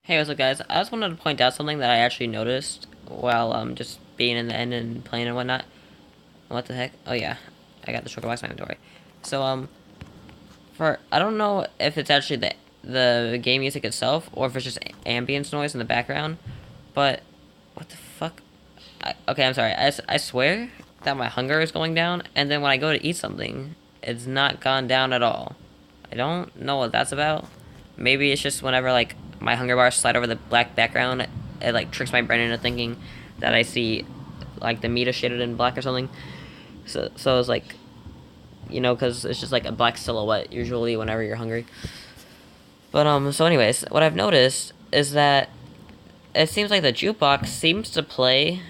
Hey, what's up, guys? I just wanted to point out something that I actually noticed while just being in the end and playing and whatnot. What the heck? Oh yeah, I got the shulker box in my inventory. So for I don't know if it's actually the game music itself or if it's just ambience noise in the background, but what the fuck? Okay, I'm sorry. I swear that my hunger is going down, and then when I go to eat something, it's not gone down at all. I don't know what that's about. Maybe it's just whenever like my hunger bars slide over the black background, it like tricks my brain into thinking that I see like the meat is shaded in black or something. So it's like, because it's just like a black silhouette usually whenever you're hungry. But so anyways, what I've noticed is that it seems like the jukebox seems to play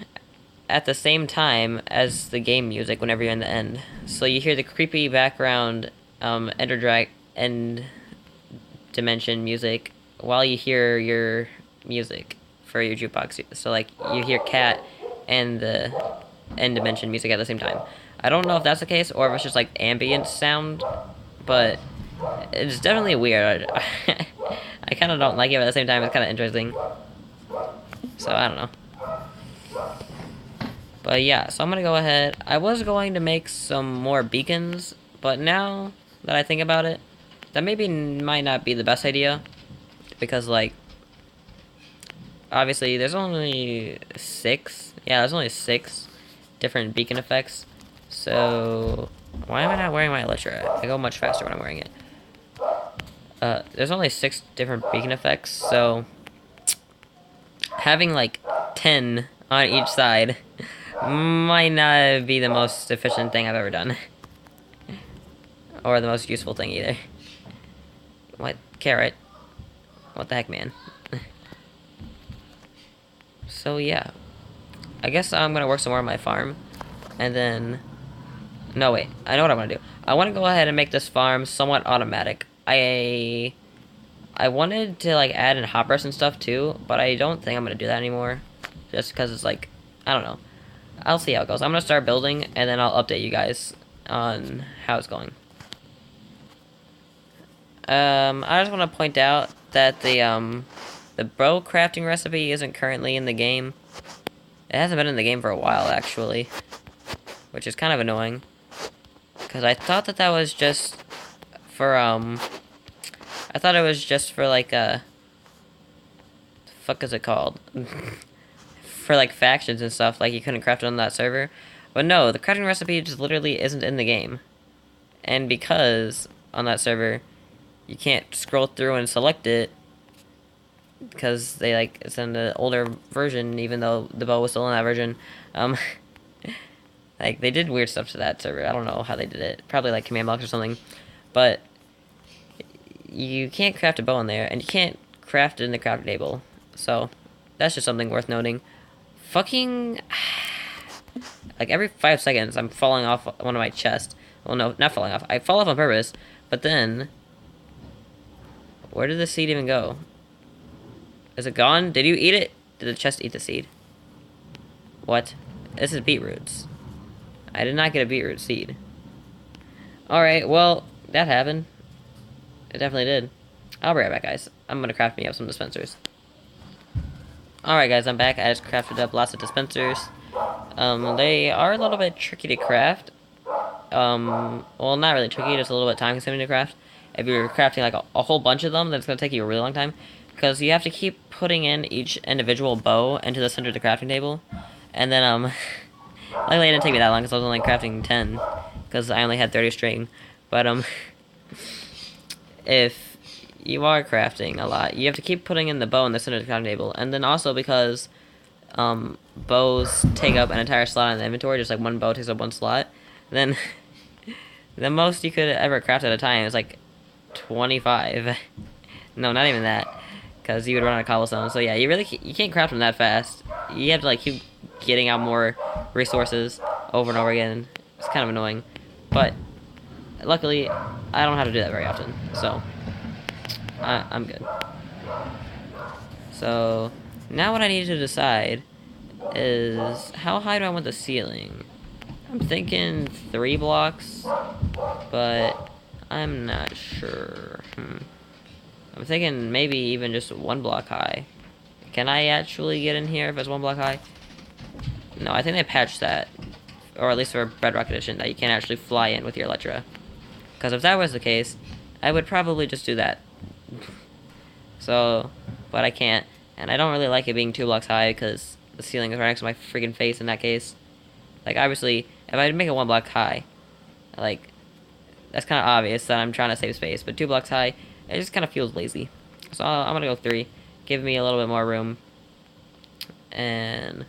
at the same time as the game music whenever you're in the end. So you hear the creepy background end dimension music while you hear your music for your jukebox. So like you hear cat and the end dimension music at the same time. I don't know if that's the case or if it's just like ambient sound, but it's definitely weird. I kind of don't like it, but at the same time it's kind of interesting. So I don't know. But yeah, so I'm gonna go ahead. I was going to make some more beacons, but now that I think about it, that maybe might not be the best idea. Because, like, obviously there's only 6. Yeah, there's only 6 different beacon effects. So, why am I not wearing my elytra? I go much faster when I'm wearing it. There's only 6 different beacon effects, so having like 10 on each side might not be the most efficient thing I've ever done. Or the most useful thing either. What? Carrot? What the heck, man? So yeah. I guess I'm gonna work some more on my farm. And then... No, wait. I know what I'm gonna do. I want to go ahead and make this farm somewhat automatic. I wanted to, like, add in hoppers and stuff, too. But I don't think I'm gonna do that anymore. Just because it's, like... I don't know. I'll see how it goes. I'm gonna start building, and then I'll update you guys on how it's going. I just want to point out that the bow crafting recipe isn't currently in the game. It hasn't been in the game for a while, actually. Which is kind of annoying. Because I thought that that was just for, I thought it was just for, like, the fuck is it called? For, like, factions and stuff, like, you couldn't craft it on that server. But no, the crafting recipe just literally isn't in the game. And because, on that server, you can't scroll through and select it, because they, like, it's in the older version, even though the bow was still in that version, like, they did weird stuff to that server. I don't know how they did it. Probably, like, command blocks or something. But you can't craft a bow in there, and you can't craft it in the crafting table. So, that's just something worth noting. Fucking... Like, every 5 seconds, I'm falling off one of my chests. Well, no, not falling off. I fall off on purpose, but then... Where did the seed even go? Is it gone? Did you eat it? Did the chest eat the seed? What? This is beetroots. I did not get a beetroot seed. Alright, well, that happened. It definitely did. I'll be right back, guys. I'm gonna craft me up some dispensers. Alright, guys, I'm back. I just crafted up lots of dispensers. They are a little bit tricky to craft. Well, not really tricky, just a little bit time-consuming to craft. If you're crafting, like, a whole bunch of them, then it's gonna take you a really long time. Because you have to keep putting in each individual bow into the center of the crafting table. And then, luckily it didn't take me that long, because I was only crafting 10. Because I only had 30 string. But, if you are crafting a lot, you have to keep putting in the bow in the center of the crafting table. And then also because, bows take up an entire slot in the inventory, just like one bow takes up one slot, then the most you could ever craft at a time is like 25. No, not even that, because you would run out of cobblestone. So yeah, you can't craft them that fast. You have to like keep getting out more resources over and over again. It's kind of annoying, but luckily I don't have to do that very often, so I'm good. So now what I need to decide is how high do I want the ceiling? I'm thinking 3 blocks, but I'm not sure. I'm thinking maybe even just 1 block high. Can I actually get in here if it's 1 block high? No, I think they patched that. Or at least for Bedrock Edition, that you can't actually fly in with your Elytra. Because if that was the case, I would probably just do that. So, but I can't. And I don't really like it being 2 blocks high because the ceiling is right next to my freaking face in that case. Like, obviously, if I make it 1 block high, like, that's kind of obvious that I'm trying to save space. But 2 blocks high, it just kind of feels lazy. So I'm going to go 3. Give me a little bit more room. And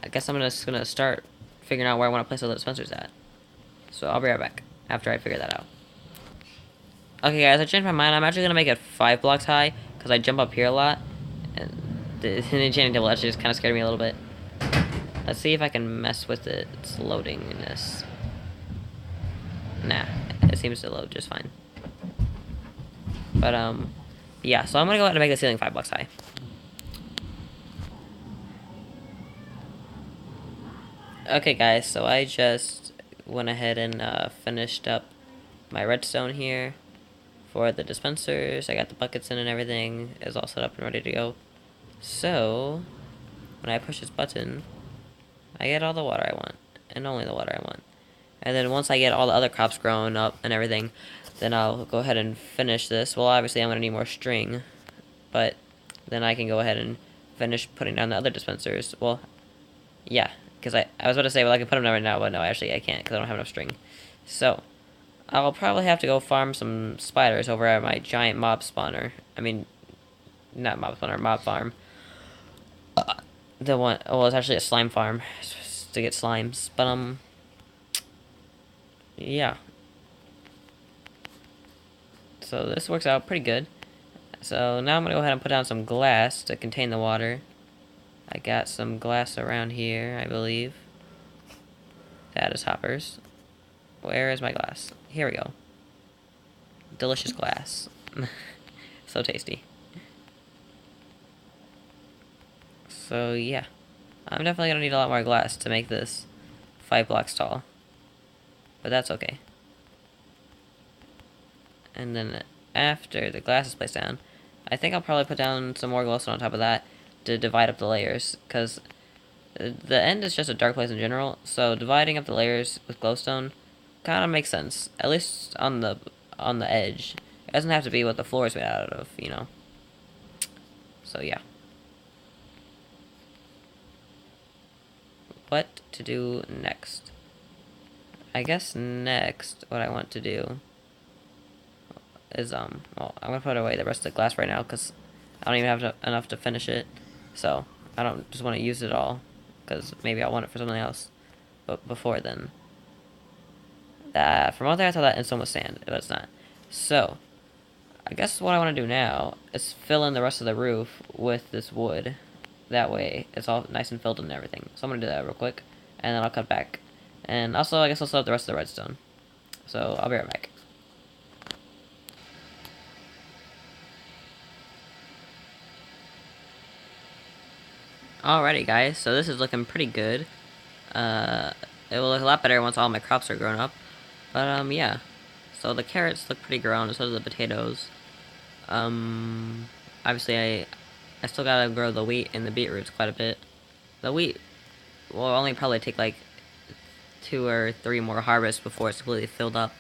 I guess I'm just going to start figuring out where I want to place all the dispensers at. So I'll be right back after I figure that out. Okay, guys, I changed my mind. I'm actually going to make it 5 blocks high because I jump up here a lot. And the enchanting table actually just kind of scared me a little bit. Let's see if I can mess with its loadingness. Nah, it seems to load just fine. But, yeah, so I'm going to go ahead and make the ceiling 5 blocks high. Okay, guys, so I just went ahead and finished up my redstone here for the dispensers. I got the buckets in and everything is all set up and ready to go. So, when I push this button, I get all the water I want, and only the water I want. And then once I get all the other crops grown up and everything, then I'll go ahead and finish this. Well, obviously I'm going to need more string, but then I can go ahead and finish putting down the other dispensers. Well, yeah, because I was about to say, well, I can put them down right now, but no, actually I can't because I don't have enough string. So, I'll probably have to go farm some spiders over at my giant mob spawner. I mean, not mob spawner, mob farm. The one, well, it's actually a slime farm to get slimes, but, yeah. So this works out pretty good. So now I'm going to go ahead and put down some glass to contain the water. I got some glass around here, I believe. That is hoppers. Where is my glass? Here we go. Delicious glass. So tasty. So yeah. I'm definitely going to need a lot more glass to make this 5 blocks tall. But that's okay. And then after the glass is placed down, I think I'll probably put down some more glowstone on top of that to divide up the layers, because the end is just a dark place in general, so dividing up the layers with glowstone kind of makes sense, at least on the edge. It doesn't have to be what the floor is made out of, you know. So yeah. What to do next? I guess next, what I want to do is, well, I'm gonna put away the rest of the glass right now, because I don't even have enough to finish it, so I don't just want to use it all, because maybe I'll want it for something else, but before then. From out there I thought that endstone was sand, but it's not. So, I guess what I want to do now is fill in the rest of the roof with this wood. That way, it's all nice and filled and everything. So I'm gonna do that real quick, and then I'll cut back. And also, I guess I'll set up the rest of the redstone. So, I'll be right back. Alrighty, guys, so this is looking pretty good. It will look a lot better once all my crops are grown up. But, yeah. So the carrots look pretty grown, so do the potatoes. Obviously I still gotta grow the wheat and the beetroots quite a bit. The wheat will only probably take like 2 or 3 more harvests before it's completely filled up.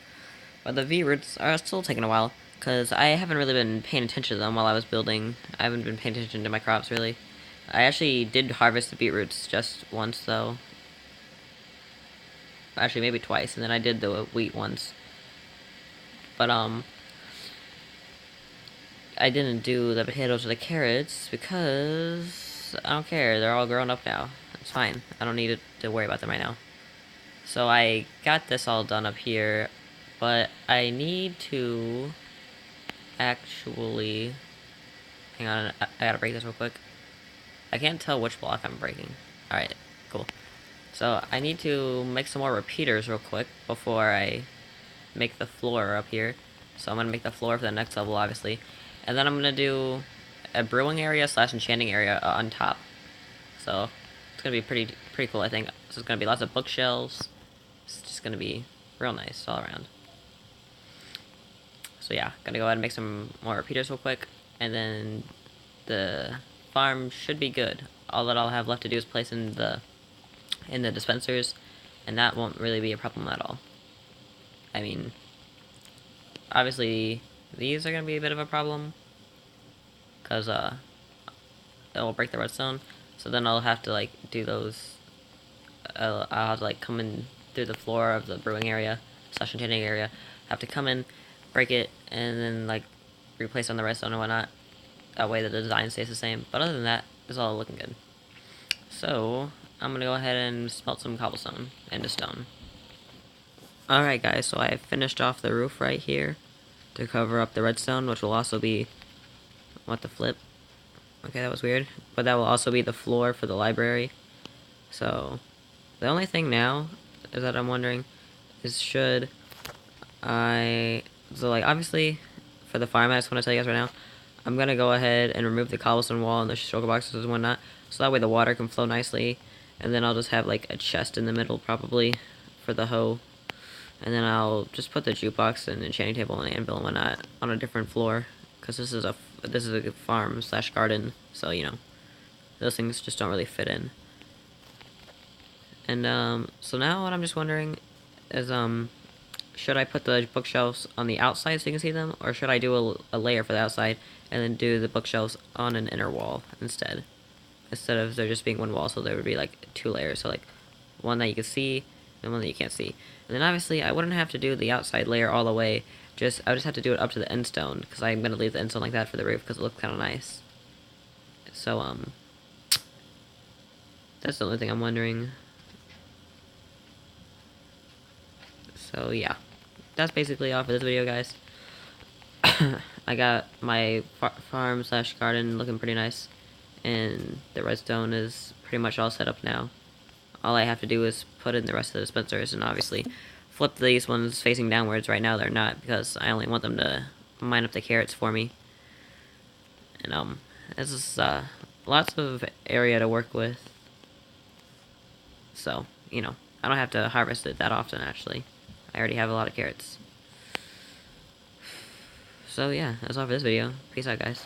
But the beetroots are still taking a while, because I haven't really been paying attention to them while I was building. I haven't been paying attention to my crops, really. I actually did harvest the beetroots just once, though. Actually, maybe twice, and then I did the wheat once. But, I didn't do the potatoes or the carrots because I don't care. They're all grown up now. It's fine. I don't need to worry about them right now. So I got this all done up here, but I need to actually... Hang on, I gotta break this real quick. I can't tell which block I'm breaking. Alright, cool. So I need to make some more repeaters real quick before I make the floor up here. So I'm gonna make the floor for the next level, obviously. And then I'm gonna do a brewing area / enchanting area on top. So it's gonna be pretty cool, I think. So it's gonna be lots of bookshelves. It's just gonna be real nice all around. So yeah, gonna go ahead and make some more repeaters real quick, and then the farm should be good. All that I'll have left to do is place in the dispensers, and that won't really be a problem at all. I mean, obviously these are gonna be a bit of a problem, cause it will break the redstone. So then I'll have to like do those. I'll have to like come in through the floor of the brewing area slash enchanting area. Have to come in, break it, and then like replace on the redstone and whatnot. That way the design stays the same. But other than that, it's all looking good. So I'm gonna go ahead and smelt some cobblestone into stone. Alright guys, so I finished off the roof right here to cover up the redstone, which will also be, what the flip? Okay, that was weird. But that will also be the floor for the library. So the only thing now is that I'm wondering is should I, so like obviously for the farm, I just want to tell you guys right now, I'm gonna go ahead and remove the cobblestone wall and the sugar boxes and whatnot, so that way the water can flow nicely. And then I'll just have like a chest in the middle probably for the hoe. And then I'll just put the jukebox and enchanting table and anvil and whatnot on a different floor, because this is a farm slash garden, so you know those things just don't really fit in. And so now what I'm just wondering is should I put the bookshelves on the outside so you can see them, or should I do a layer for the outside and then do the bookshelves on an inner wall instead of there just being one wall, so there would be like 2 layers, so like one that you can see and one that you can't see. And then obviously I wouldn't have to do the outside layer all the way, I would just have to do it up to the end stone, because I'm going to leave the end stone like that for the roof because it looks kind of nice. So that's the only thing I'm wondering. So yeah, that's basically all for this video, guys. I got my farm slash garden looking pretty nice, and the redstone is pretty much all set up now. All I have to do is put in the rest of the dispensers, and obviously flip these ones facing downwards. Right now they're not, because I only want them to mine up the carrots for me. And this is lots of area to work with, so you know I don't have to harvest it that often. Actually, I already have a lot of carrots. So yeah, that's all for this video. Peace out, guys.